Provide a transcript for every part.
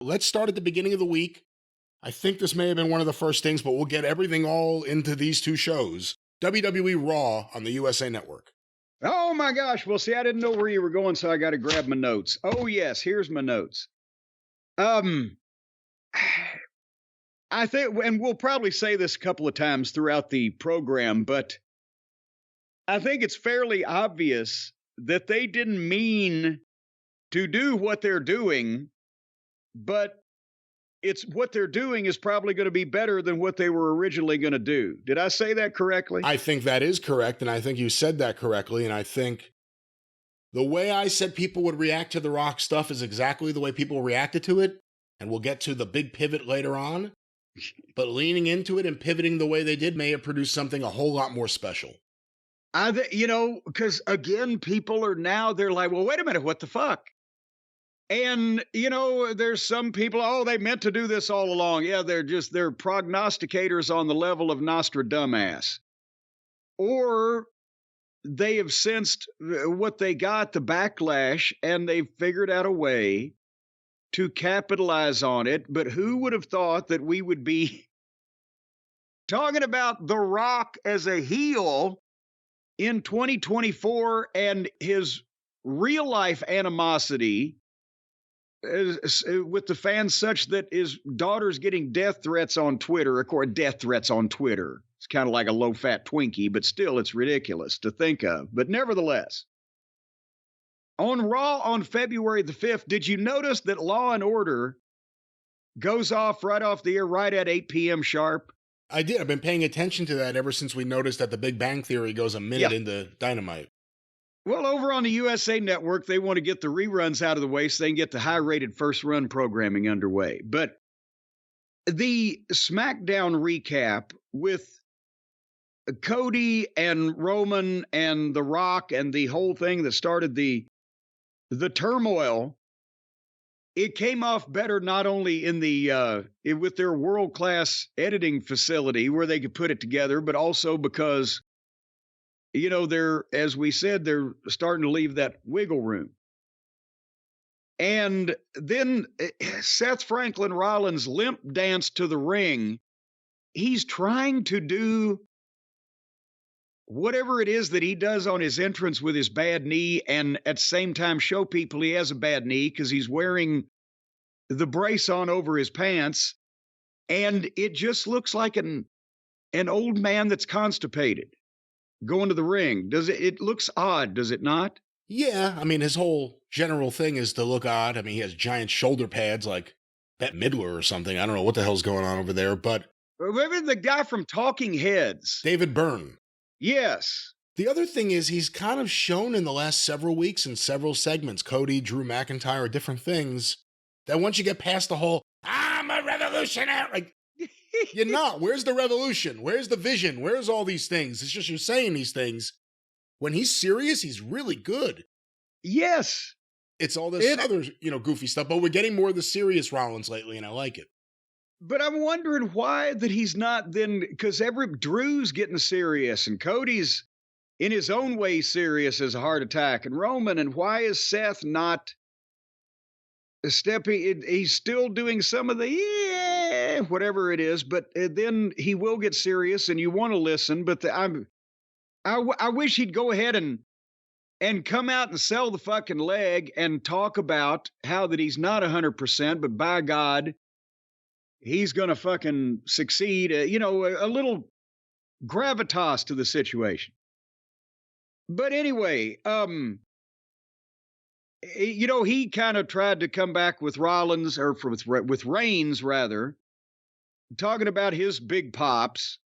Let's start at the beginning of the week. I think this may have been one of the first things, but we'll get everything all into these two shows. WWE Raw on the USA Network. Oh my gosh. Well, see, I didn't know where you were going, so I got to grab my notes. Oh, yes, here's my notes. I think, and we'll probably say this a couple of times throughout the program, but I think it's fairly obvious that they didn't mean to do what they're doing, but it's what they're doing is probably going to be better than what they were originally going to do. Did I say that correctly? I think that is correct, and I think you said that correctly, and I think the way I said people would react to the Rock stuff is exactly the way people reacted to it, and we'll get to the big pivot later on. But leaning into it and pivoting the way they did may have produced something a whole lot more special. Because again, people are now, they're like, well, wait a minute, what the fuck? And, there's some people, oh, they meant to do this all along. Yeah, they're prognosticators on the level of Nostradamus. Or they have sensed what they got, the backlash, and they've figured out a way to capitalize on it. But who would have thought that we would be talking about The Rock as a heel in 2024 and his real life animosity with the fans, such that his daughter's getting death threats on Twitter. Of course, death threats on Twitter. It's kind of like a low-fat Twinkie, but still it's ridiculous to think of. But nevertheless, on Raw on February the 5th, did you notice that Law and Order goes off right off the air right at 8 p.m. sharp? I did. I've been paying attention to that ever since we noticed that the Big Bang Theory goes a minute into Dynamite. Well, over on the USA Network, they want to get the reruns out of the way so they can get the high-rated first-run programming underway. But the SmackDown recap with Cody and Roman and The Rock and the whole thing that started the turmoil, it came off better not only in the with their world-class editing facility where they could put it together, but also because, they're, as we said, they're starting to leave that wiggle room. And then Seth Franklin Rollins limp danced to the ring. He's trying to do whatever it is that he does on his entrance with his bad knee, and at the same time show people he has a bad knee because he's wearing the brace on over his pants. And it just looks like an old man that's constipated going to the ring. It looks odd, does it not? Yeah, I mean, his whole general thing is to look odd. I mean, he has giant shoulder pads like Bette Midler or something. I don't know what the hell's going on over there, but... Remember the guy from Talking Heads? David Byrne. Yes. The other thing is he's kind of shown in the last several weeks in several segments, Cody, Drew McIntyre, different things, that once you get past the whole, I'm a revolutionary, like, you're not. Where's the revolution? Where's the vision? Where's all these things? It's just you're saying these things. When he's serious, he's really good. Yes. It's all this other, goofy stuff, but we're getting more of the serious Rollins lately, and I like it. But I'm wondering why that he's not then, because Drew's getting serious, and Cody's in his own way serious as a heart attack, and Roman, and why is Seth not stepping? He's still doing some of the whatever it is, but then he will get serious, and you want to listen. But I wish he'd go ahead and come out and sell the fucking leg and talk about how that he's not 100%, but by God, he's going to fucking succeed. A little gravitas to the situation. But anyway, he kind of tried to come back with Rollins, or with Reigns, rather, talking about his big pops.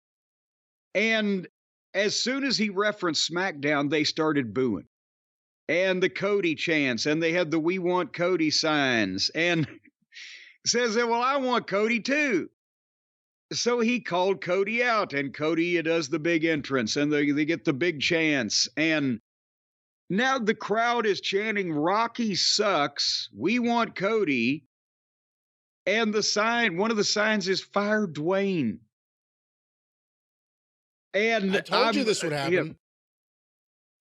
And as soon as he referenced SmackDown, they started booing. And the Cody chants, and they had the "We Want Cody" signs, and says that, well, I want Cody too. So he called Cody out, and Cody does the big entrance, and they get the big chants. And now the crowd is chanting, Rocky sucks, we want Cody. And one of the signs is fire Dwayne. And I told you this would happen.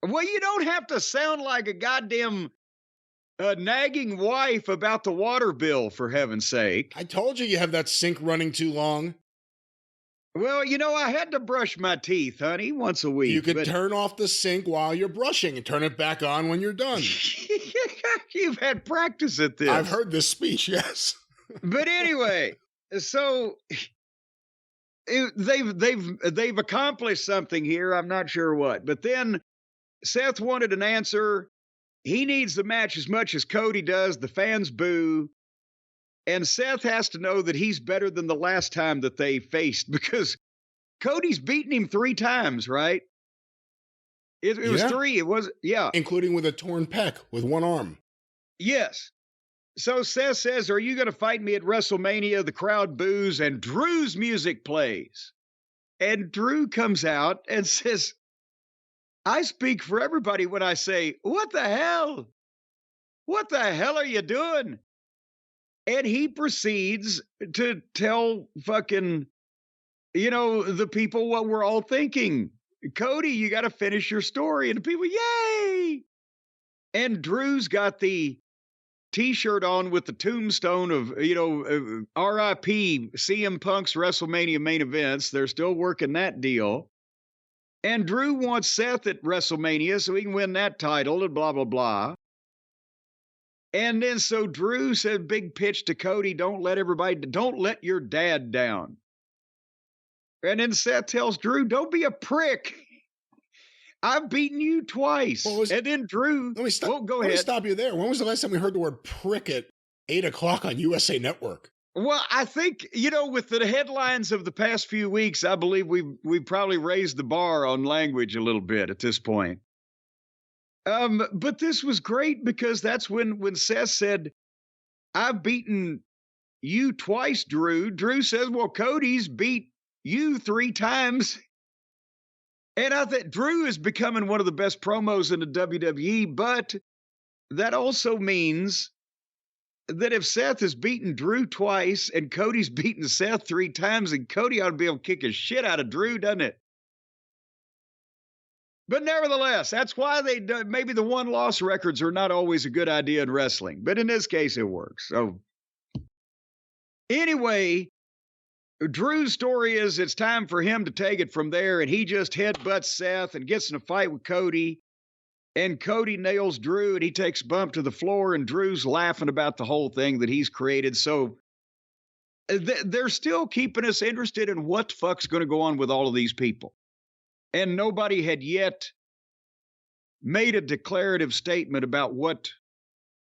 Well, you don't have to sound like a goddamn a nagging wife about the water bill, for heaven's sake. I told you have that sink running too long. Well, I had to brush my teeth, honey, once a week. You could turn off the sink while you're brushing and turn it back on when you're done. You've had practice at this. I've heard this speech, yes. But anyway, so they've accomplished something here. I'm not sure what. But then Seth wanted an answer. He needs the match as much as Cody does. The fans boo. And Seth has to know that he's better than the last time that they faced, because Cody's beaten him 3 times, right? It was 3. It was, yeah. Including with a torn pec with one arm. Yes. So Seth says, are you going to fight me at WrestleMania? The crowd boos and Drew's music plays. And Drew comes out and says, I speak for everybody when I say, what the hell? What the hell are you doing? And he proceeds to tell fucking, the people what we're all thinking. Cody, you got to finish your story. And the people, yay! And Drew's got the T-shirt on with the tombstone of, R.I.P. CM Punk's WrestleMania main events. They're still working that deal. And Drew wants Seth at WrestleMania so he can win that title and blah, blah, blah. And then so Drew said, big pitch to Cody, don't let your dad down. And then Seth tells Drew, don't be a prick. I've beaten you twice. And then Drew, go ahead. Let me stop you there. When was the last time we heard the word prick at 8 o'clock on USA Network? Well, I think, with the headlines of the past few weeks, I believe we've probably raised the bar on language a little bit at this point. But this was great because that's when Seth said, I've beaten you twice, Drew. Drew says, well, Cody's beat you 3 times. And I think Drew is becoming one of the best promos in the WWE, but that also means that if Seth has beaten Drew twice and Cody's beaten Seth 3 times, and Cody ought to be able to kick his shit out of Drew, doesn't it? But nevertheless, that's why maybe the 1-loss records are not always a good idea in wrestling. But in this case, it works. So anyway, Drew's story is it's time for him to take it from there. And he just headbutts Seth and gets in a fight with Cody. And Cody nails Drew and he takes a bump to the floor. And Drew's laughing about the whole thing that he's created. So they're still keeping us interested in what the fuck's going to go on with all of these people. And nobody had yet made a declarative statement about what,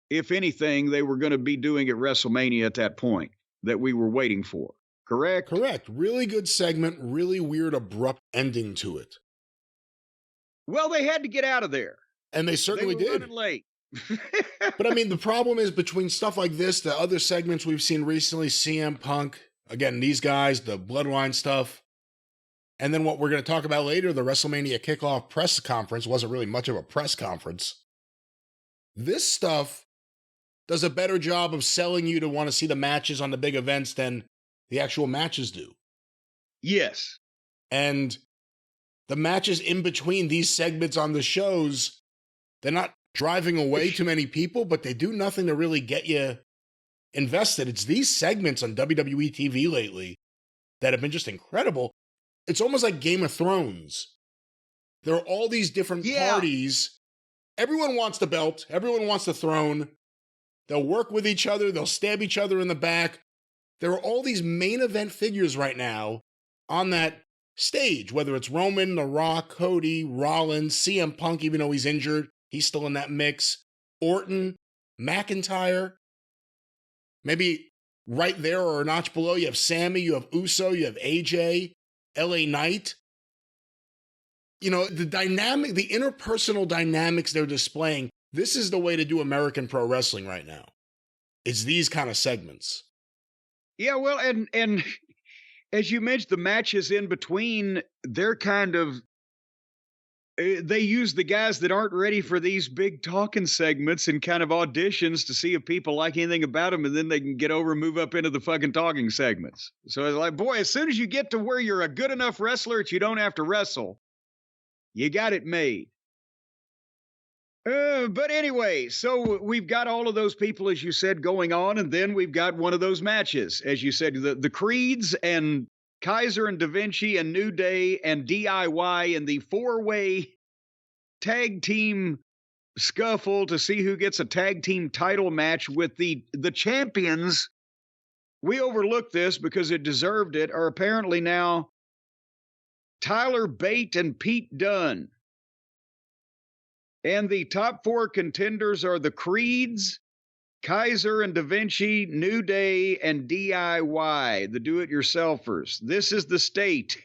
if anything, they were going to be doing at WrestleMania at that point that we were waiting for. Correct? Correct. Really good segment, really weird, abrupt ending to it. Well, they had to get out of there. And they certainly did. Running late. But I mean, the problem is between stuff like this, the other segments we've seen recently, CM Punk, again, these guys, the Bloodline stuff, and then what we're going to talk about later, the WrestleMania kickoff press conference wasn't really much of a press conference. This stuff does a better job of selling you to want to see the matches on the big events than the actual matches do. Yes. And the matches in between these segments on the shows, they're not driving away too many people, but they do nothing to really get you invested. It's these segments on WWE TV lately that have been just incredible. It's almost like Game of Thrones. There are all these different parties. Everyone wants the belt. Everyone wants the throne. They'll work with each other. They'll stab each other in the back. There are all these main event figures right now on that stage, whether it's Roman, The Rock, Cody, Rollins, CM Punk, even though he's injured, he's still in that mix. Orton, McIntyre. Maybe right there or a notch below, you have Sammy, you have Uso, you have AJ. LA Knight, the dynamic, the interpersonal dynamics they're displaying. This is the way to do American pro wrestling right now. It's these kind of segments. Yeah, well, and as you mentioned, the matches in between, they're kind of, they use the guys that aren't ready for these big talking segments and kind of auditions to see if people like anything about them, and then they can get over and move up into the fucking talking segments. So it's like, boy, as soon as you get to where you're a good enough wrestler that you don't have to wrestle, you got it made. But anyway, so we've got all of those people, as you said, going on, and then we've got one of those matches, as you said, the Creeds and Kaiser and Da Vinci and New Day and DIY in the four-way tag team scuffle to see who gets a tag team title match with the champions. We overlooked this because it deserved it, are apparently now Tyler Bate and Pete Dunne. And the top four contenders are the Creeds, Kaiser and Da Vinci, New Day, and DIY, the do-it-yourselfers. This is the state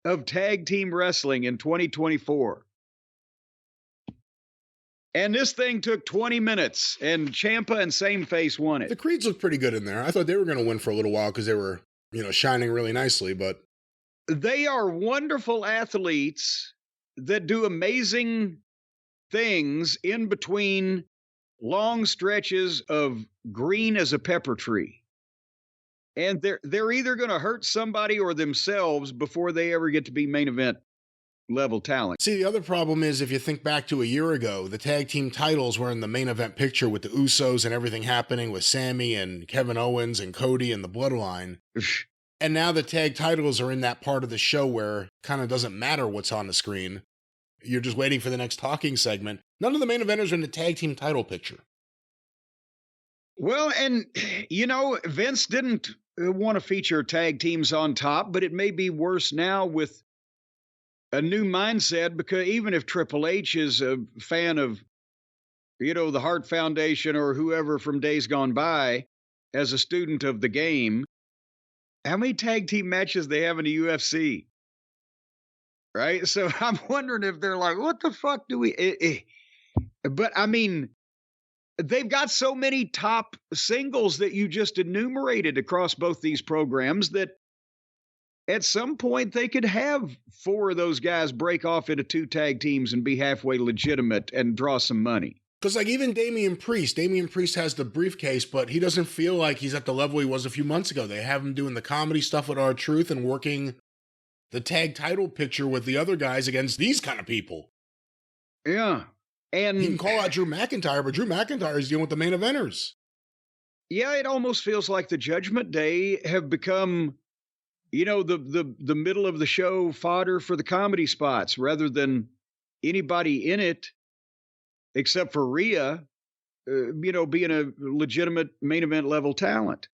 of tag team wrestling in 2024. And this thing took 20 minutes, and Ciampa and Sameface won it. The Creeds looked pretty good in there. I thought they were going to win for a little while because they were, shining really nicely, but... They are wonderful athletes that do amazing things in between long stretches of green as a pepper tree. And they're either going to hurt somebody or themselves before they ever get to be main event level talent. See, the other problem is if you think back to a year ago, the tag team titles were in the main event picture with the Usos and everything happening with Sammy and Kevin Owens and Cody and the Bloodline. And now the tag titles are in that part of the show where it kind of doesn't matter what's on the screen. You're just waiting for the next talking segment. None of the main eventers are in the tag team title picture. Well, and, Vince didn't want to feature tag teams on top, but it may be worse now with a new mindset, because even if Triple H is a fan of, the Hart Foundation or whoever from days gone by as a student of the game, how many tag team matches they have in the UFC? Right? So I'm wondering if they're like, what the fuck do we... But I mean, they've got so many top singles that you just enumerated across both these programs that at some point they could have four of those guys break off into two tag teams and be halfway legitimate and draw some money. Because even Damian Priest has the briefcase, but he doesn't feel like he's at the level he was a few months ago. They have him doing the comedy stuff with R-Truth and working the tag title picture with the other guys against these kind of people. Yeah. And you can call out Drew McIntyre, but Drew McIntyre is dealing with the main eventers. Yeah, it almost feels like the Judgment Day have become, the middle of the show fodder for the comedy spots rather than anybody in it except for Rhea, being a legitimate main event level talent.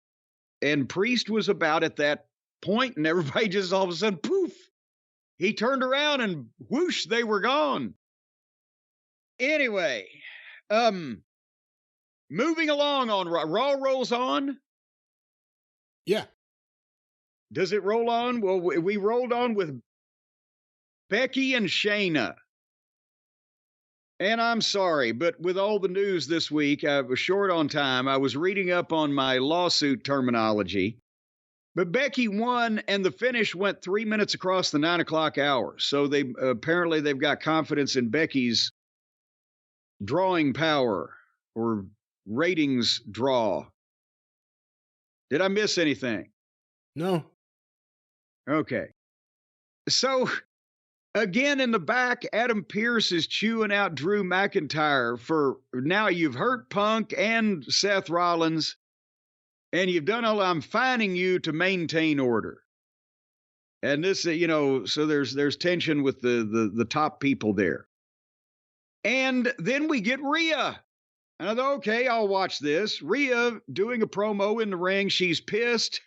And Priest was about at that point, and everybody just all of a sudden, poof, he turned around and whoosh, they were gone. Anyway, moving along on Raw rolls on. Yeah. Does it roll on? Well, we rolled on with Becky and Shayna. And I'm sorry, but with all the news this week, I was short on time. I was reading up on my lawsuit terminology. But Becky won, and the finish went 3 minutes across the 9 o'clock hour. So apparently they've got confidence in Becky's drawing power or ratings draw. Did I miss anything? No. Okay. So, again, in the back, Adam Pearce is chewing out Drew McIntyre for, now you've hurt Punk and Seth Rollins, and you've done all, I'm fining you to maintain order. And this, so there's tension with the top people there. And then we get Rhea. And I thought, okay, I'll watch this. Rhea doing a promo in the ring. She's pissed.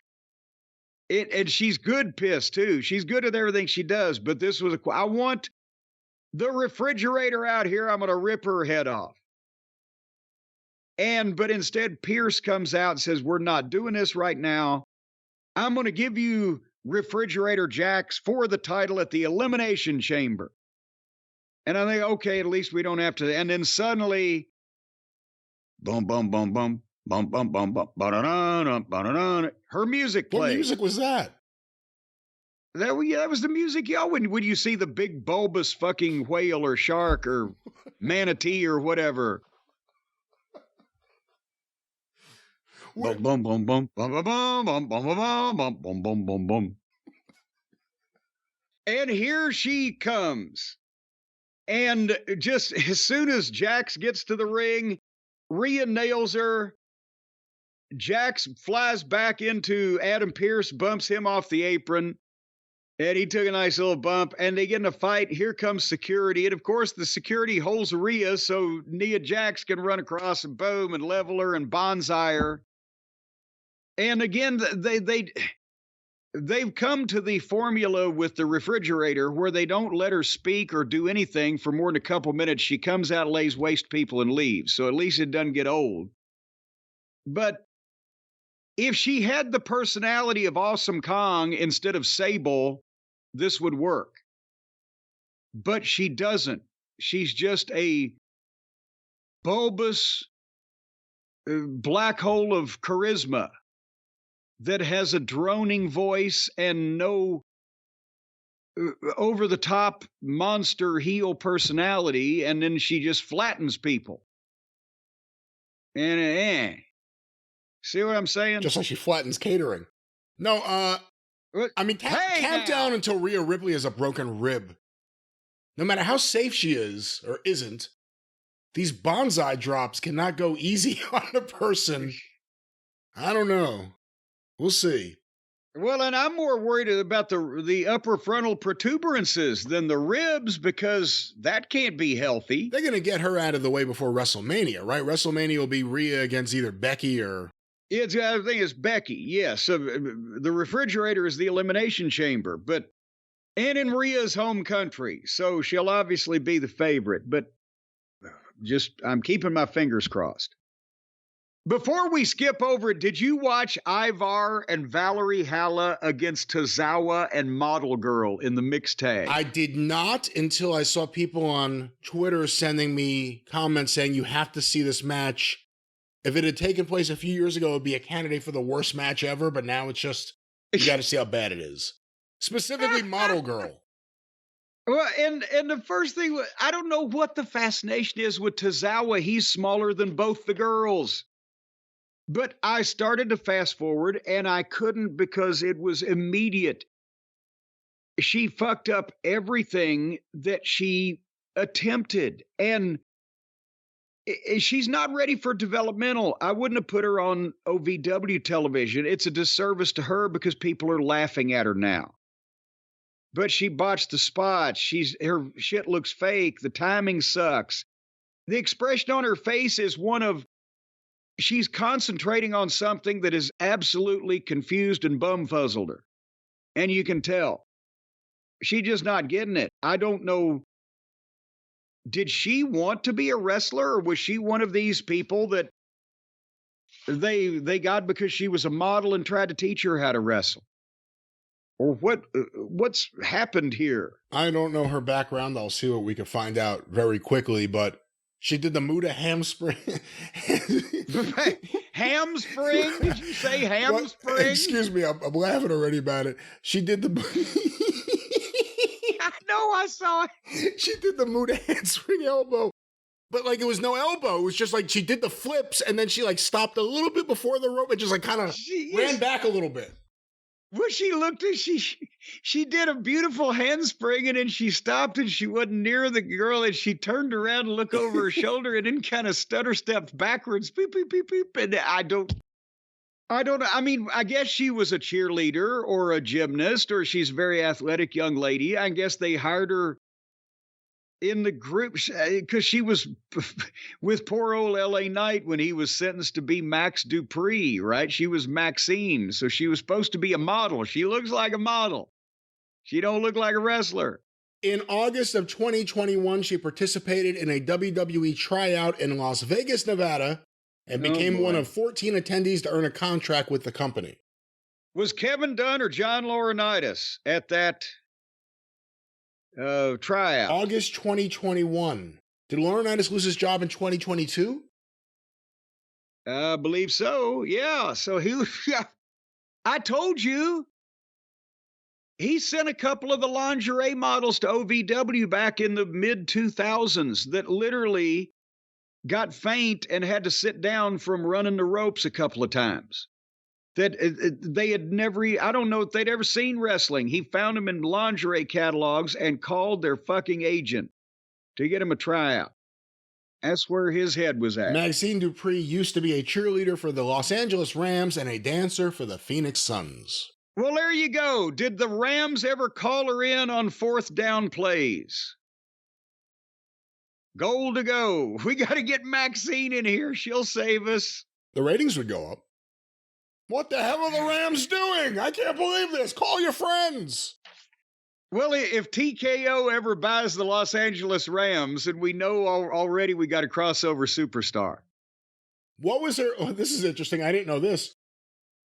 And she's good pissed, too. She's good at everything she does. But this was I want the refrigerator out here. I'm going to rip her head off. But instead, Pierce comes out and says, we're not doing this right now. I'm going to give you Refrigerator Jacks for the title at the Elimination Chamber. And I think, okay, at least we don't have to. And then suddenly, boom, boom, boom, boom, boom, boom, boom, boom, ba-da-da-da, her music played. What music was that? That was the music, y'all. When you see the big bulbous fucking whale or shark or manatee or whatever. Boom, boom, boom, boom, boom, boom, boom, boom, boom, boom, boom, boom, boom, boom. And here she comes. And just as soon as Jax gets to the ring, Rhea nails her. Jax flies back into Adam Pearce, bumps him off the apron. And he took a nice little bump, and they get in a fight. Here comes security. And of course, the security holds Rhea so Nia Jax can run across and boom and level her and bonsai her. And again, they've come to the formula with the refrigerator where they don't let her speak or do anything for more than a couple minutes. She comes out, lays waste people, and leaves. So at least it doesn't get old. But if she had the personality of Awesome Kong instead of Sable, this would work. But she doesn't. She's just a bulbous black hole of charisma that has a droning voice and no over-the-top monster heel personality, and then she just flattens people. And see what I'm saying? Just like she flattens catering. No, I mean, count down until Rhea Ripley has a broken rib. No matter how safe she is or isn't, these bonsai drops cannot go easy on a person. I don't know. We'll see. Well, and I'm more worried about the upper frontal protuberances than the ribs because that can't be healthy. They're going to get her out of the way before WrestleMania, right? WrestleMania will be Rhea against either Becky or... I think it's Becky, yes. So the refrigerator is the elimination chamber, and in Rhea's home country, so she'll obviously be the favorite, but I'm keeping my fingers crossed. Before we skip over it, did you watch Ivar and Valerie Halla against Tozawa and Model Girl in the mixed tag? I did not until I saw people on Twitter sending me comments saying you have to see this match. If it had taken place a few years ago, it would be a candidate for the worst match ever, but now it's just, you got to see how bad it is. Specifically, Model Girl. Well, and the first thing, I don't know what the fascination is with Tozawa. He's smaller than both the girls. But I started to fast forward, and I couldn't because it was immediate. She fucked up everything that she attempted, and she's not ready for developmental. I wouldn't have put her on OVW television. It's a disservice to her because people are laughing at her now. But she botched the spots. Her shit looks fake. The timing sucks. The expression on her face is one of she's concentrating on something that is absolutely confused and bumfuzzled her. And you can tell. She's just not getting it. I don't know. Did she want to be a wrestler, or was she one of these people that they got because she was a model and tried to teach her how to wrestle? Or what's happened here? I don't know her background. I'll see what we can find out very quickly, but she did the Muda hamstring. Hamstring? Did you say hamstring? Well, excuse me, I'm laughing already about it. She did the... I know, I saw it. She did the Muda hamstring elbow. But like, it was no elbow. It was just like she did the flips and then she like stopped a little bit before the rope and just like kind of ran back a little bit. Well, she looked at she did a beautiful handspring and then she stopped and she wasn't near the girl and she turned around and looked over her shoulder and then kind of stutter stepped backwards. Beep, beep, beep, beep. And I don't know. I mean, I guess she was a cheerleader or a gymnast or she's a very athletic young lady. I guess they hired her in the group because she was with poor old LA Knight when he was sentenced to be Max Dupree, right? She was Maxine, so she was supposed to be a model. She looks like a model. She don't look like a wrestler. In August of 2021, she participated in a WWE tryout in Las Vegas, Nevada, and became one of 14 attendees to earn a contract with the company. Was Kevin Dunn or John Laurinaitis at that tryout? August 2021. Did Laurinaitis lose his job in 2022? I believe so. Yeah. So I told you. He sent a couple of the lingerie models to OVW back in the mid-2000s that literally got faint and had to sit down from running the ropes a couple of times. That they had never, I don't know if they'd ever seen wrestling. He found them in lingerie catalogs and called their fucking agent to get him a tryout. That's where his head was at. Maxine Dupree used to be a cheerleader for the Los Angeles Rams and a dancer for the Phoenix Suns. Well, there you go. Did the Rams ever call her in on fourth down plays? Goal to go. We got to get Maxine in here. She'll save us. The ratings would go up. What the hell are the Rams doing? I can't believe this. Call your friends. Well, if TKO ever buys the Los Angeles Rams, and we know already we got a crossover superstar. What was her... Oh, this is interesting. I didn't know this.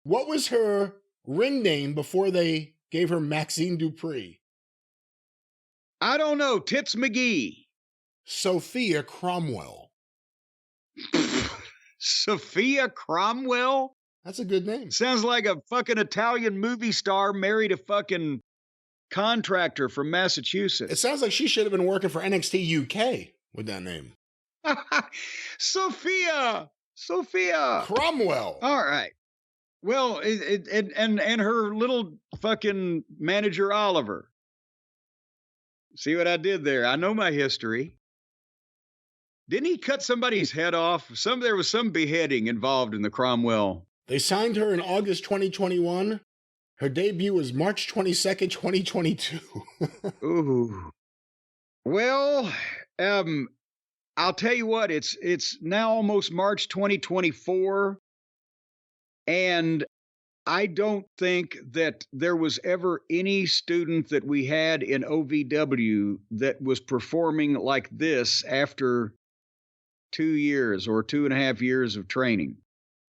What was her ring name before they gave her Maxine Dupree? I don't know. Tits McGee. Sophia Cromwell. Sophia Cromwell? That's a good name. Sounds like a fucking Italian movie star married a fucking contractor from Massachusetts. It sounds like she should have been working for NXT UK with that name. Sophia Cromwell. All right. Well, and her little fucking manager Oliver. See what I did there? I know my history. Didn't he cut somebody's head off? There was some beheading involved in the Cromwell. They signed her in August 2021. Her debut was March 22nd, 2022. Ooh. Well, I'll tell you what, it's now almost March 2024, and I don't think that there was ever any student that we had in OVW that was performing like this after 2 years or 2.5 years of training.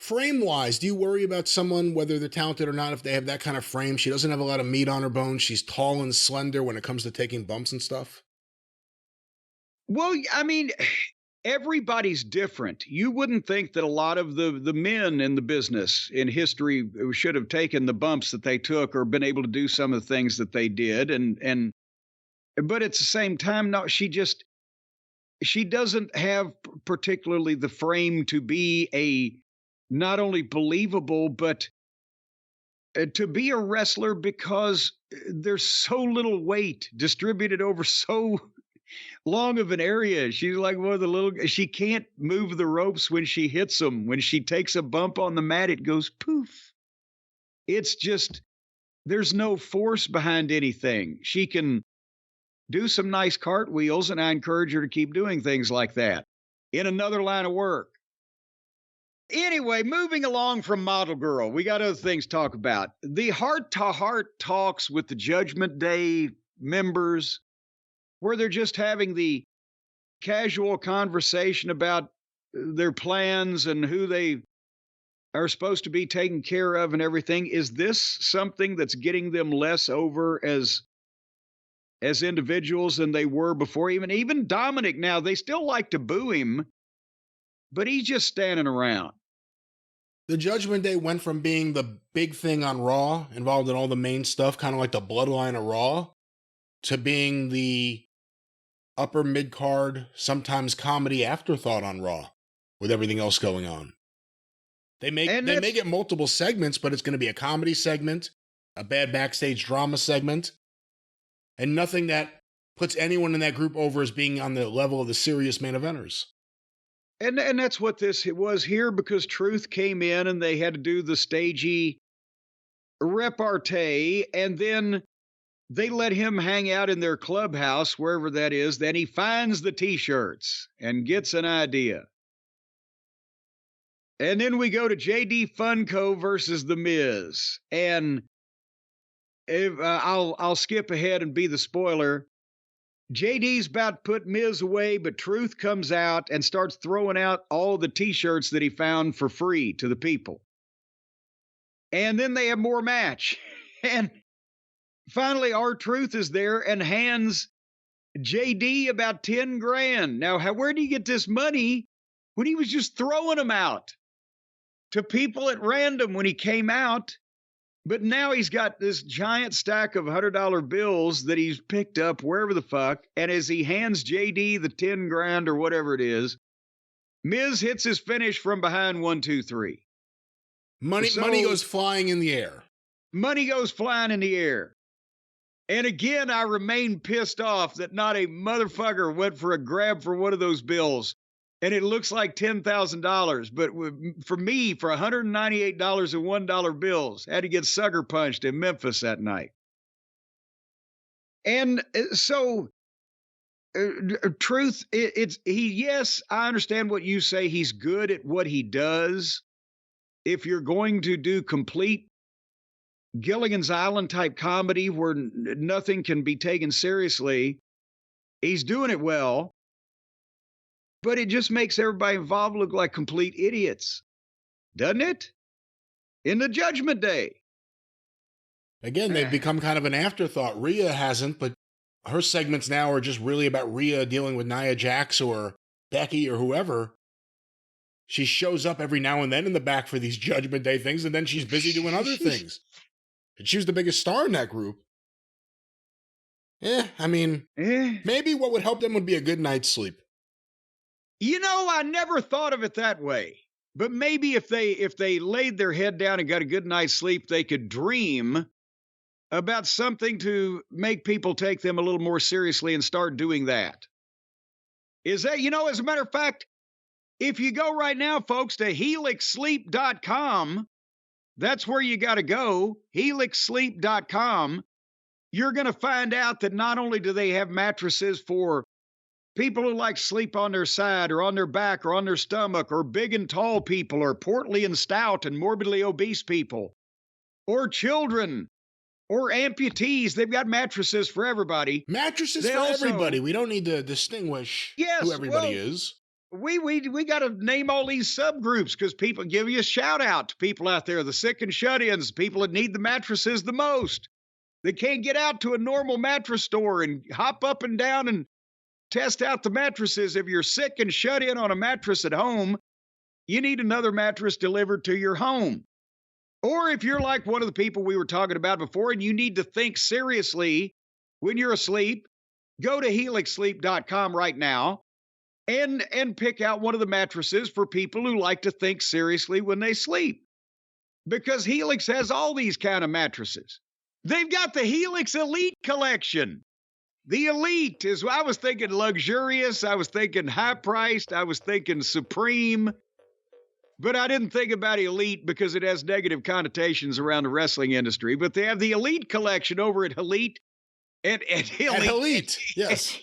Frame-wise, do you worry about someone, whether they're talented or not, if they have that kind of frame? She doesn't have a lot of meat on her bones. She's tall and slender when it comes to taking bumps and stuff. Well, I mean, everybody's different. You wouldn't think that a lot of the men in the business in history should have taken the bumps that they took or been able to do some of the things that they did. But at the same time, no, she doesn't have particularly the frame to be a not only believable, but to be a wrestler because there's so little weight distributed over so long of an area. She's like one of the little, she can't move the ropes when she hits them. When she takes a bump on the mat, it goes poof. It's just, there's no force behind anything. She can do some nice cartwheels, and I encourage her to keep doing things like that in another line of work. Anyway, moving along from Model Girl, we got other things to talk about. The heart-to-heart talks with the Judgment Day members, where they're just having the casual conversation about their plans and who they are supposed to be taking care of and everything. Is this something that's getting them less over as individuals than they were before? Even Dominic now, they still like to boo him, but he's just standing around. The Judgment Day went from being the big thing on Raw, involved in all the main stuff, kind of like the bloodline of Raw, to being the upper mid-card, sometimes comedy afterthought on Raw, with everything else going on. They may get multiple segments, but it's going to be a comedy segment, a bad backstage drama segment, and nothing that puts anyone in that group over as being on the level of the serious main eventers. And that's what it was here, because Truth came in and they had to do the stagey repartee, and then they let him hang out in their clubhouse, wherever that is. Then he finds the T-shirts and gets an idea. And then we go to JD Funko versus The Miz. And I'll skip ahead and be the spoiler. JD's about to put Miz away, but Truth comes out and starts throwing out all the T-shirts that he found for free to the people. And then they have more match. And finally, R-Truth is there and hands JD about 10 grand. Now, where did he get this money when he was just throwing them out to people at random when he came out? But now he's got this giant stack of $100 bills that he's picked up wherever the fuck. And as he hands JD the 10 grand or whatever it is, Miz hits his finish from behind 1, 2, 3. Money goes flying in the air. Money goes flying in the air. And again, I remain pissed off that not a motherfucker went for a grab for one of those bills. And it looks like $10,000. But for me, for $198 in $1 bills, I had to get sucker punched in Memphis that night. And so, truth, yes, I understand what you say. He's good at what he does. If you're going to do complete Gilligan's Island type comedy where nothing can be taken seriously, he's doing it well. But it just makes everybody involved look like complete idiots, doesn't it? In the Judgment Day. Again, they've become kind of an afterthought. Rhea hasn't, but her segments now are just really about Rhea dealing with Nia Jax or Becky or whoever. She shows up every now and then in the back for these Judgment Day things, and then she's busy doing other things. And she was the biggest star in that group. Maybe what would help them would be a good night's sleep. You know, I never thought of it that way. But maybe if they laid their head down and got a good night's sleep, they could dream about something to make people take them a little more seriously and start doing that. Is that, as a matter of fact, if you go right now, folks, to helixsleep.com, that's where you got to go, helixsleep.com, you're going to find out that not only do they have mattresses for people who like sleep on their side or on their back or on their stomach, or big and tall people, or portly and stout and morbidly obese people, or children, or amputees. They've got mattresses for everybody. Mattresses for everybody. We don't need to distinguish who everybody is. We got to name all these subgroups because people give you a shout out to people out there, the sick and shut-ins, people that need the mattresses the most. They can't get out to a normal mattress store and hop up and down and test out the mattresses. If you're sick and shut in on a mattress at home, you need another mattress delivered to your home. Or if you're like one of the people we were talking about before and you need to think seriously when you're asleep, go to helixsleep.com right now and pick out one of the mattresses for people who like to think seriously when they sleep. Because Helix has all these kind of mattresses. They've got the Helix Elite collection. The Elite is, I was thinking luxurious, I was thinking high-priced, I was thinking supreme, but I didn't think about Elite because it has negative connotations around the wrestling industry. But they have the Elite collection over at Elite. At Elite, yes.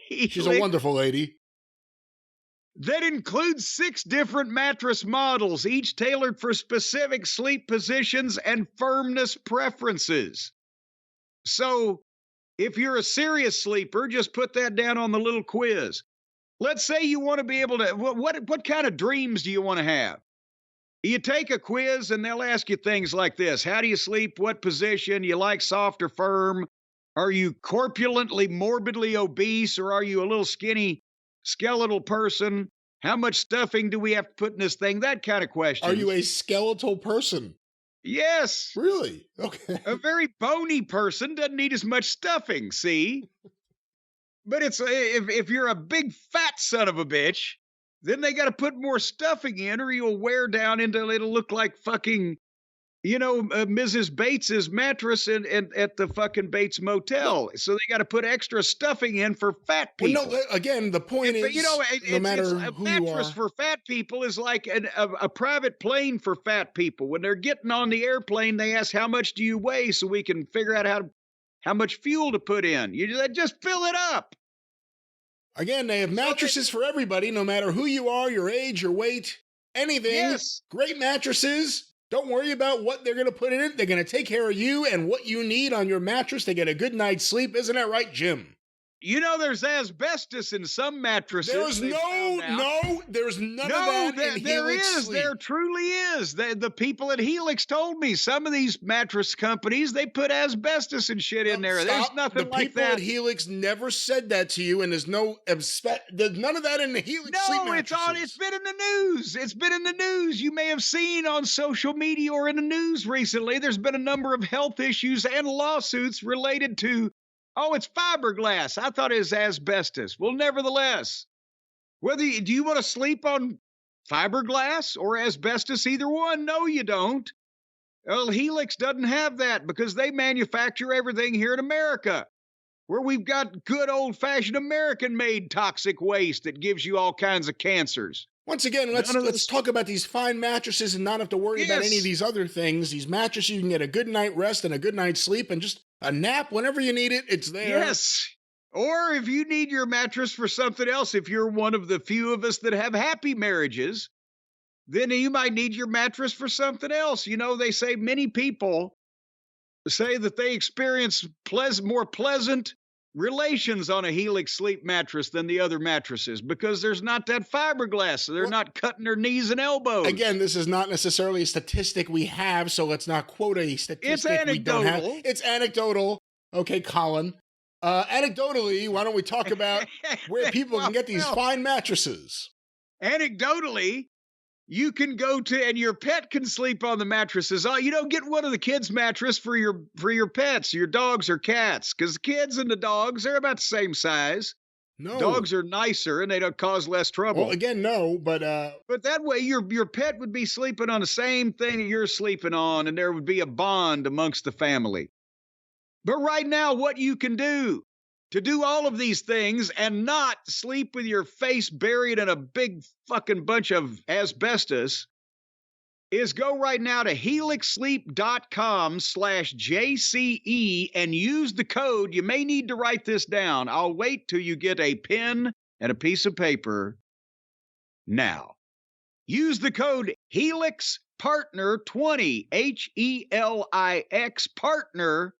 She's a wonderful lady. That includes 6 different mattress models, each tailored for specific sleep positions and firmness preferences. So, if you're a serious sleeper, just put that down on the little quiz. Let's say you want to be able to, what kind of dreams do you want to have? You take a quiz and they'll ask you things like this. How do you sleep? What position? You like soft or firm? Are you corpulently, morbidly obese, or are you a little skinny, skeletal person? How much stuffing do we have to put in this thing? That kind of question. Are you a skeletal person? Yes. Really? Okay. A very bony person doesn't need as much stuffing, see? But it's if you're a big fat son of a bitch, then they got to put more stuffing in or you'll wear down into, it'll look like fucking, Mrs. Bates's mattress at the fucking Bates Motel. So they got to put extra stuffing in for fat people. Well, no, again, the point is, no matter who you are. A mattress for fat people is like a private plane for fat people. When they're getting on the airplane, they ask, how much do you weigh so we can figure out how much fuel to put in. You just fill it up. Again, they have mattresses for everybody, no matter who you are, your age, your weight, anything. Yes. Great mattresses. Don't worry about what they're going to put in it. They're going to take care of you and what you need on your mattress to get a good night's sleep. Isn't that right, Jim? There's asbestos in some mattresses. There's none of that in Helix Sleep. There truly is. The people at Helix told me some of these mattress companies, they put asbestos and shit in there. There's nothing like that. The people at Helix never said that to you, and there's none of that in the Helix Sleep mattresses. It's been in the news. It's been in the news. You may have seen on social media or in the news recently, there's been a number of health issues and lawsuits related to, it's fiberglass. I thought it was asbestos. Well, nevertheless, do you want to sleep on fiberglass or asbestos? Either one? No, you don't. Well, Helix doesn't have that because they manufacture everything here in America, where we've got good old-fashioned American-made toxic waste that gives you all kinds of cancers. Once again, None of let's this. talk about these fine mattresses and not have to worry about any of Yes. these other things. These mattresses, you can get a good night rest and a good night's sleep and just a nap whenever you need it. It's there. Yes. Or if you need your mattress for something else, if you're one of the few of us that have happy marriages, then you might need your mattress for something else. You know, they say many people say that they experience more pleasant relations on a Helix sleep mattress than the other mattresses because there's not that fiberglass. So they're not cutting their knees and elbows. Again, this is not necessarily a statistic we have, so let's not quote a statistic we don't have. It's anecdotal. Okay, Colin. Anecdotally, why don't we talk about where people can get these fine mattresses? Anecdotally, you can go to, and your pet can sleep on the mattresses. Oh, you don't get one of the kids' mattress for your pets, your dogs or cats, because the kids and the dogs, they're about the same size. No. Dogs are nicer and they don't cause less trouble. Well, again, no, but that way your pet would be sleeping on the same thing that you're sleeping on, and there would be a bond amongst the family. But right now, what you can do to do all of these things and not sleep with your face buried in a big fucking bunch of asbestos is go right now to helixsleep.com/JCE and use the code. You may need to write this down. I'll wait till you get a pen and a piece of paper now. Use the code HelixPartner20, HELIX Partner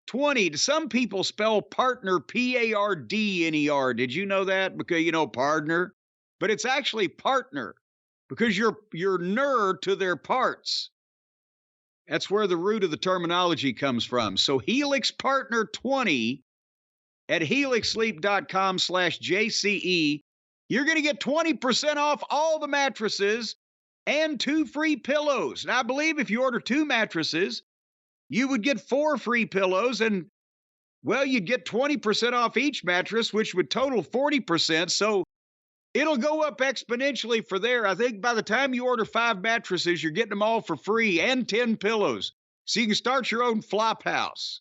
20. Some people spell partner PARDNER. Did you know that? Because, you know, partner. But it's actually partner because you're nerd to their parts. That's where the root of the terminology comes from. So Helix Partner 20 at helixsleep.com/JCE. You're going to get 20% off all the mattresses and 2 free pillows. Now, I believe if you order 2 mattresses, you would get 4 free pillows, and, well, you'd get 20% off each mattress, which would total 40%. So it'll go up exponentially for there. I think by the time you order 5 mattresses, you're getting them all for free and 10 pillows. So you can start your own flop house.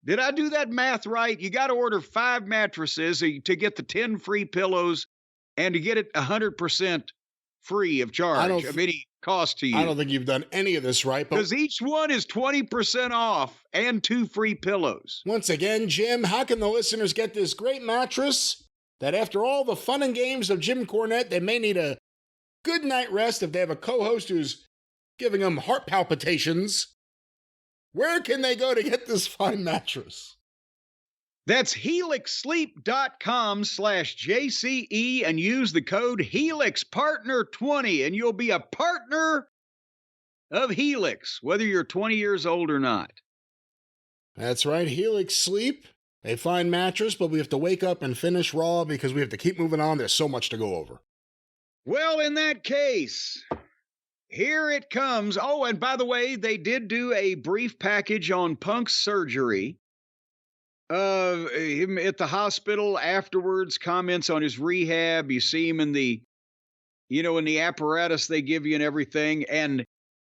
Did I do that math right? You got to order 5 mattresses to get the 10 free pillows and to get it 100% free of charge of any cost to you. I don't think you've done any of this right. Because each one is 20% off and 2 free pillows. Once again, Jim, how can the listeners get this great mattress that after all the fun and games of Jim Cornette, they may need a good night rest if they have a co-host who's giving them heart palpitations? Where can they go to get this fine mattress? That's helixsleep.com/JCE and use the code HelixPartner20 and you'll be a partner of Helix, whether you're 20 years old or not. That's right, Helix Sleep. A fine mattress, but we have to wake up and finish raw because we have to keep moving on. There's so much to go over. Well, in that case, here it comes. Oh, and by the way, they did do a brief package on Punk's surgery. Him at the hospital afterwards, comments on his rehab. You see him in the apparatus they give you and everything. And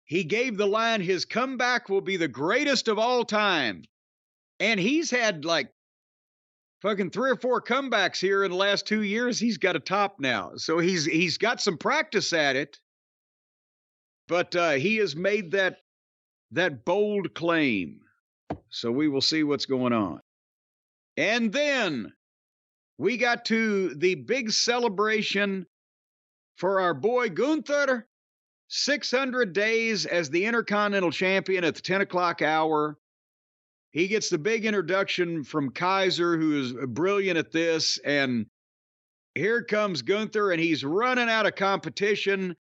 he gave the line, his comeback will be the greatest of all time. And he's had like fucking 3 or 4 comebacks here in the last 2 years. He's got a top now. So he's got some practice at it. But he has made that bold claim. So we will see what's going on. And then we got to the big celebration for our boy Gunther. 600 days as the Intercontinental Champion at the 10 o'clock hour. He gets the big introduction from Kaiser, who is brilliant at this. And here comes Gunther, and he's running out of competition.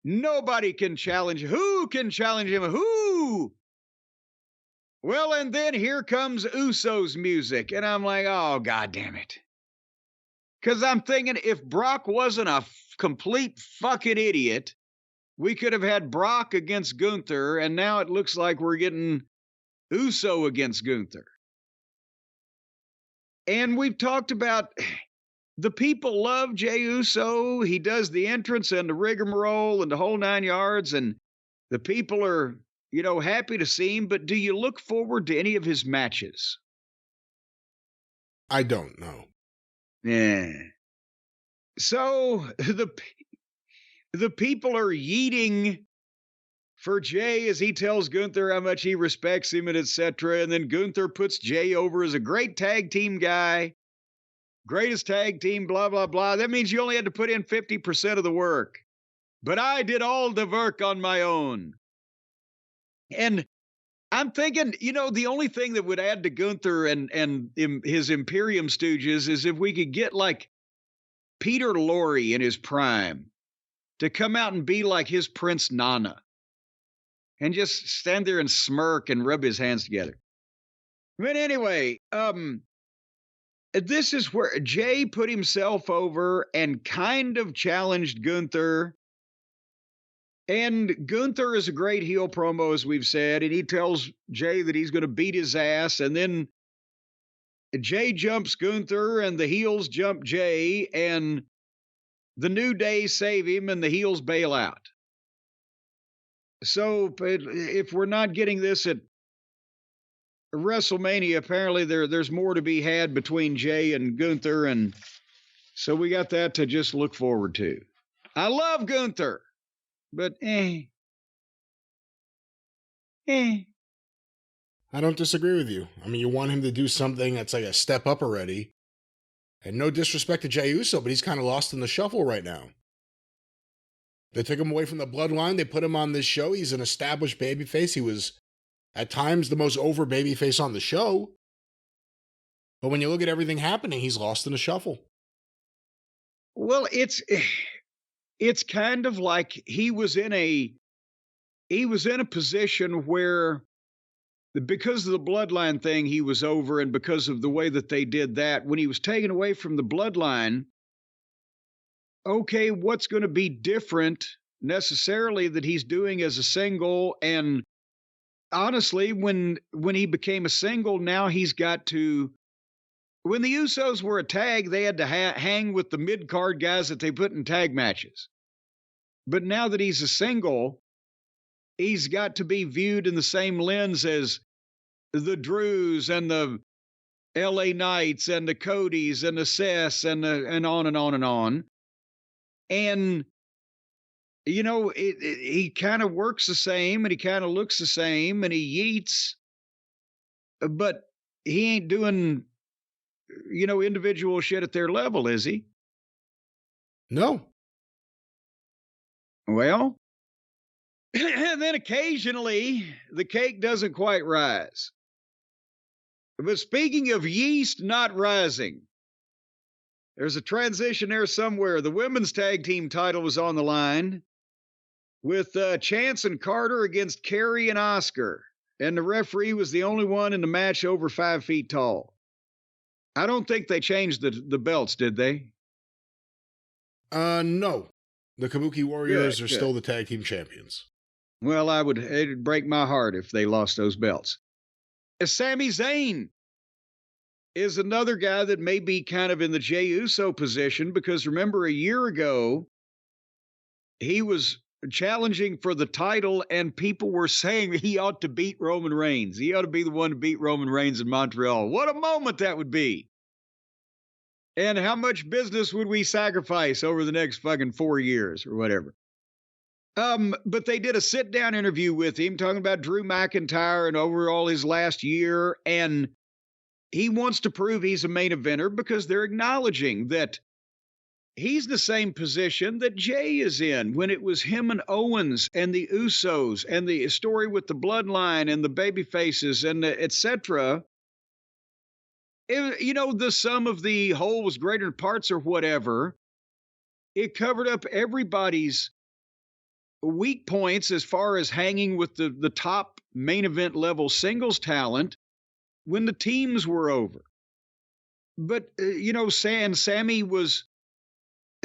Nobody can challenge. Who can challenge him? Who? Well, and then here comes Uso's music. And I'm like, oh, God damn it. Because I'm thinking if Brock wasn't a complete fucking idiot, we could have had Brock against Gunther. And now it looks like we're getting Uso against Gunther. And we've talked about the people love Jey Uso. He does the entrance and the rigmarole and the whole 9 yards. And The people are, happy to see him, but do you look forward to any of his matches? I don't know. Yeah. So the people are yeeting for Jay as he tells Gunther how much he respects him and etc. And then Gunther puts Jay over as a great tag team guy, greatest tag team, blah, blah, blah. That means you only had to put in 50% of the work. But I did all the work on my own. And I'm thinking, the only thing that would add to Gunther and his Imperium Stooges is if we could get like Peter Lorre in his prime to come out and be like his Prince Nana and just stand there and smirk and rub his hands together. But anyway, this is where Jay put himself over and kind of challenged Gunther. And Gunther is a great heel promo, as we've said, and he tells Jay that he's going to beat his ass. And then Jay jumps Gunther, and the heels jump Jay, and the New Day save him, and the heels bail out. So if we're not getting this at WrestleMania, apparently there's more to be had between Jay and Gunther, and so we got that to just look forward to. I love Gunther, but I don't disagree with you. I mean, you want him to do something that's like a step up already. And no disrespect to Jey Uso, but he's kind of lost in the shuffle right now. They took him away from the bloodline. They put him on this show. He's an established babyface. He was, at times, the most over babyface on the show. But when you look at everything happening, he's lost in the shuffle. Well, it's kind of like he was in a position where, because of the bloodline thing, he was over, and because of the way that they did that, when he was taken away from the bloodline, okay, what's going to be different necessarily that he's doing as a single? And honestly, when he became a single, now he's got to, when the Usos were a tag, they had to hang with the mid-card guys that they put in tag matches. But now that he's a single, he's got to be viewed in the same lens as the Drews and the LA Knights and the Codys and the Seths and on and on and on. And, he kind of works the same and he kind of looks the same and he yeets, but he ain't doing, individual shit at their level, is he? No. Well, and then occasionally the cake doesn't quite rise. But speaking of yeast not rising, there's a transition there somewhere. The women's tag team title was on the line with Chance and Carter against Kerry and Oscar. And the referee was the only one in the match over 5 feet tall. I don't think they changed the belts, did they? No. The Kabuki Warriors are still the tag team champions. Well, it'd break my heart if they lost those belts. Sami Zayn is another guy that may be kind of in the Jey Uso position, because remember, a year ago, he was challenging for the title and people were saying he ought to beat Roman Reigns. He ought to be the one to beat Roman Reigns in Montreal. What a moment that would be. And how much business would we sacrifice over the next fucking 4 years or whatever? But they did a sit-down interview with him talking about Drew McIntyre and overall his last year, and he wants to prove he's a main eventer because they're acknowledging that he's the same position that Jay is in when it was him and Owens and the Usos and the story with the bloodline and the baby faces and etc. The sum of the whole was greater than parts or whatever. It covered up everybody's weak points as far as hanging with the top main event level singles talent when the teams were over. But,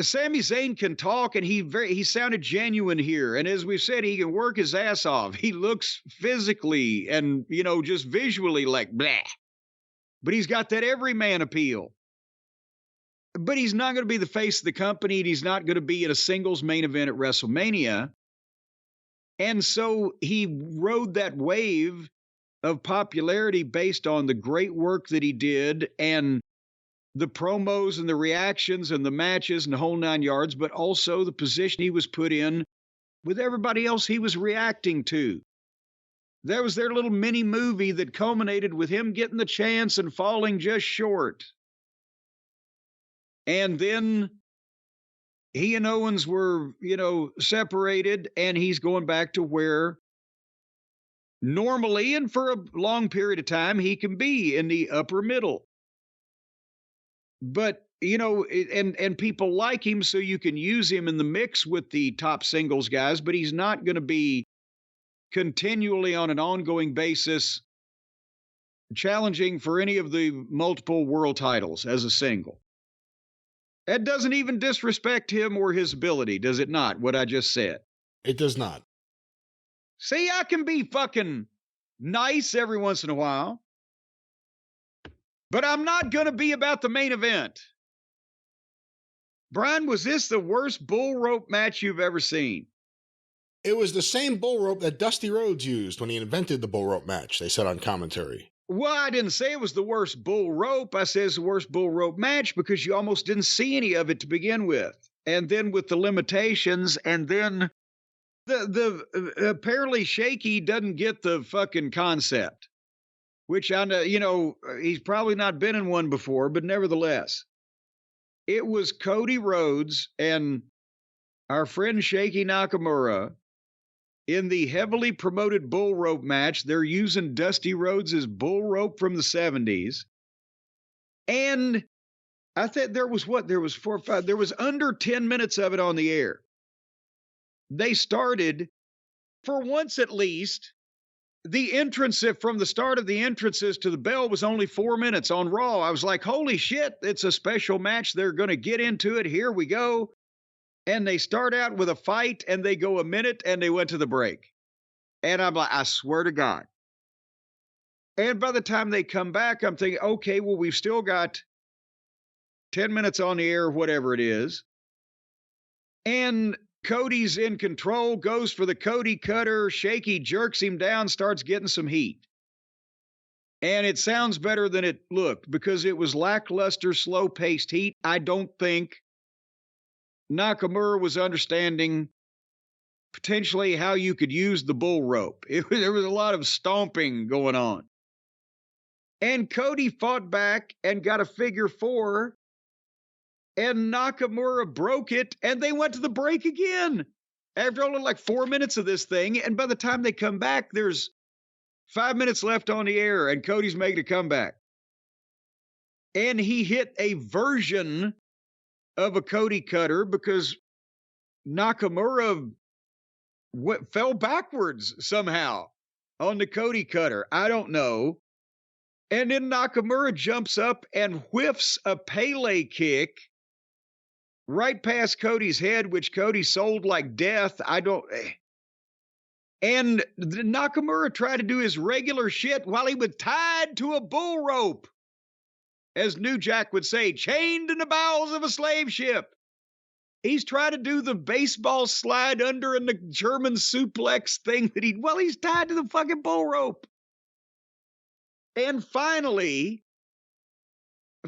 Sami Zayn can talk, and he sounded genuine here. And as we've said, he can work his ass off. He looks physically and, just visually like blah. But he's got that everyman appeal. But he's not going to be the face of the company, and he's not going to be at a singles main event at WrestleMania. And so he rode that wave of popularity based on the great work that he did and the promos and the reactions and the matches and the whole 9 yards, but also the position he was put in with everybody else he was reacting to. There was their little mini movie that culminated with him getting the chance and falling just short. And then he and Owens were, separated, and he's going back to where normally and for a long period of time he can be in the upper middle. But, and people like him, so you can use him in the mix with the top singles guys, but he's not going to be continually on an ongoing basis challenging for any of the multiple world titles as a single. That doesn't even disrespect him or his ability, does it not, what I just said? It does not. See, I can be fucking nice every once in a while, but I'm not going to be about the main event. Brian, was this the worst bull rope match you've ever seen? It was the same bull rope that Dusty Rhodes used when he invented the bull rope match, they said on commentary. Well, I didn't say it was the worst bull rope. I said it's the worst bull rope match because you almost didn't see any of it to begin with. And then with the limitations, and then the apparently Shaky doesn't get the fucking concept, which I know, he's probably not been in one before, but nevertheless, it was Cody Rhodes and our friend Shaky Nakamura in the heavily promoted bull rope match. They're using Dusty Rhodes' bull rope from the 70s. And I thought there was 4 or 5, there was under 10 minutes of it on the air. They started, for once at least, the entrance from the start of the entrances to the bell was only 4 minutes on Raw. I was like, holy shit, it's a special match. They're going to get into it. Here we go. And they start out with a fight, and they go a minute, and they went to the break. And I'm like, I swear to God. And by the time they come back, I'm thinking, okay, well, we've still got 10 minutes on the air, whatever it is. And Cody's in control, goes for the Cody cutter. Shaky jerks him down, starts getting some heat. And it sounds better than it looked because it was lackluster, slow-paced heat. I don't think Nakamura was understanding potentially how you could use the bull rope. There was a lot of stomping going on. And Cody fought back and got a figure 4, and Nakamura broke it, and they went to the break again after only like 4 minutes of this thing. And by the time they come back, there's 5 minutes left on the air, and Cody's making a comeback. And he hit a version of a Cody cutter because Nakamura fell backwards somehow on the Cody cutter. I don't know. And then Nakamura jumps up and whiffs a Pele kick right past Cody's head, which Cody sold like death. And Nakamura tried to do his regular shit while he was tied to a bull rope. As New Jack would say, chained in the bowels of a slave ship. He's trying to do the baseball slide under and the German suplex thing that he's tied to the fucking bull rope. And finally,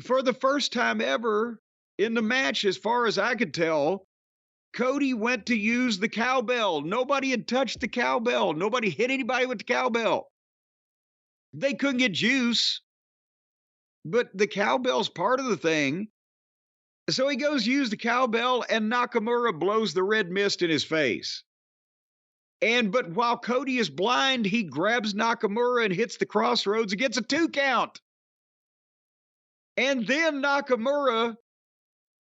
for the first time ever in the match, as far as I could tell, Cody went to use the cowbell. Nobody had touched the cowbell. Nobody hit anybody with the cowbell. They couldn't get juice. But the cowbell's part of the thing. So he goes use the cowbell, and Nakamura blows the red mist in his face. But while Cody is blind, he grabs Nakamura and hits the crossroads and gets a 2 count. And then Nakamura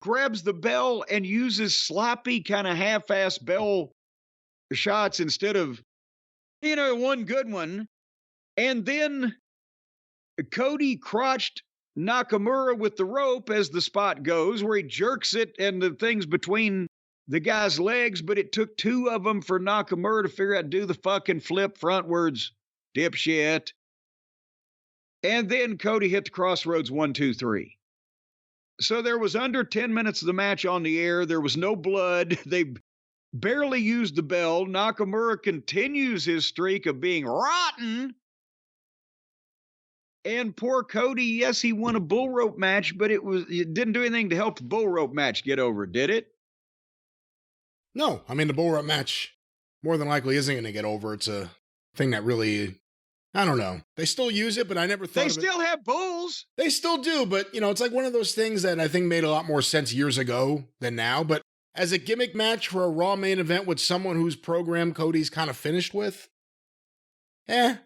grabs the bell and uses sloppy kind of half-ass bell shots instead of, one good one. And then Cody crotched Nakamura with the rope, as the spot goes, where he jerks it and the thing's between the guy's legs, but it took 2 of them for Nakamura to figure out do the fucking flip frontwards, dipshit. And then Cody hit the crossroads 1, 2, 3. So there was under 10 minutes of the match on the air. There was no blood. barely used the bell. Nakamura continues his streak of being rotten. And poor Cody, yes, he won a bull rope match, but it didn't do anything to help the bull rope match get over, did it? No, I mean, the bull rope match more than likely isn't going to get over. It's a thing that really, I don't know. They still use it, but I never thought They of still have bulls. They still do, but, it's like one of those things that I think made a lot more sense years ago than now. But as a gimmick match for a Raw main event with someone whose program Cody's kind of finished with, And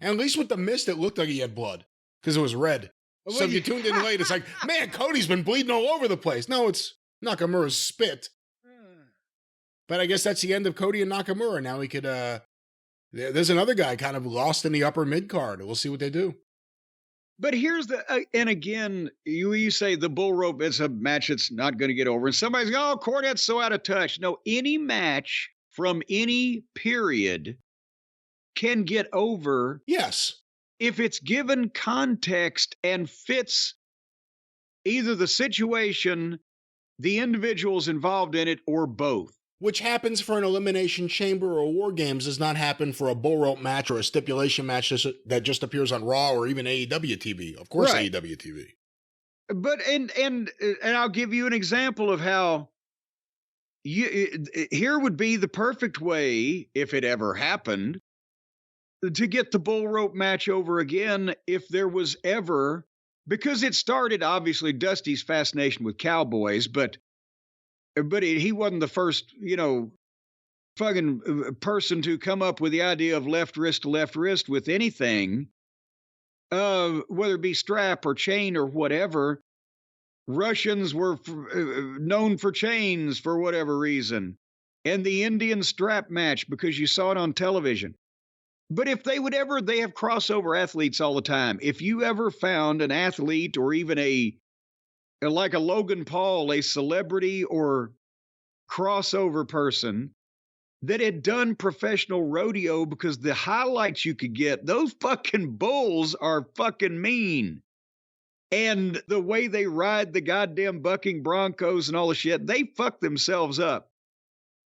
at least with the mist, it looked like he had blood because it was red. So if you tuned in late, it's like, man, Cody's been bleeding all over the place. No, it's Nakamura's spit. But I guess that's the end of Cody and Nakamura. Now we could, there's another guy kind of lost in the upper mid card. We'll see what they do. But here's and again, you say the bull rope is a match that's not going to get over. And somebody's going, oh, Cornette's so out of touch. No, any match from any period can get over. Yes. If it's given context and fits either the situation, the individuals involved in it, or both. Which happens for an Elimination Chamber or War Games does not happen for a bull rope match or a stipulation match that just appears on Raw or even AEW TV. Of course, right. AEW TV. But and I'll give you an example of how here would be the perfect way, if it ever happened, to get the bull rope match over again if there was ever, because it started obviously Dusty's fascination with cowboys, but he wasn't the first, fucking person to come up with the idea of left wrist to left wrist with anything, whether it be strap or chain or whatever. Russians were known for chains for whatever reason, and the Indian strap match because you saw it on television. But if they have crossover athletes all the time. If you ever found an athlete or even like a Logan Paul, a celebrity or crossover person that had done professional rodeo, because the highlights you could get, those fucking bulls are fucking mean. And the way they ride the goddamn bucking broncos and all the shit, they fuck themselves up.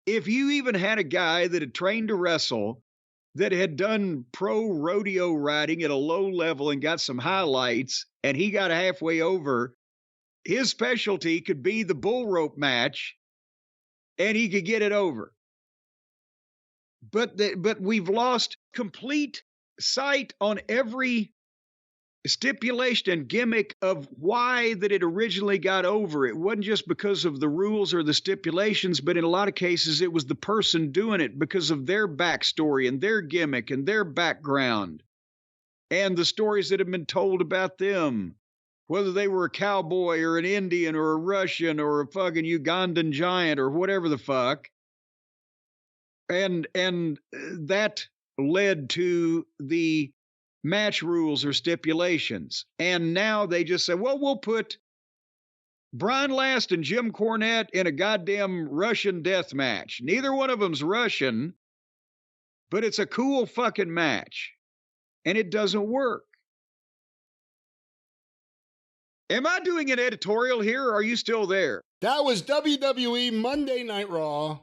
If you even had a guy that had trained to wrestle, that had done pro rodeo riding at a low level and got some highlights, and he got halfway over, his specialty could be the bull rope match, and he could get it over. But we've lost complete sight on every stipulation and gimmick of why that it originally got over. It wasn't just because of the rules or the stipulations, but in a lot of cases it was the person doing it because of their backstory and their gimmick and their background and the stories that have been told about them, whether they were a cowboy or an Indian or a Russian or a fucking Ugandan giant or whatever the fuck. And that led to the match rules or stipulations. And now they just say, well, we'll put Brian Last and Jim Cornette in a goddamn Russian death match. Neither one of them's Russian, but it's a cool fucking match. And it doesn't work. Am I doing an editorial here, or are you still there? That was WWE Monday Night Raw.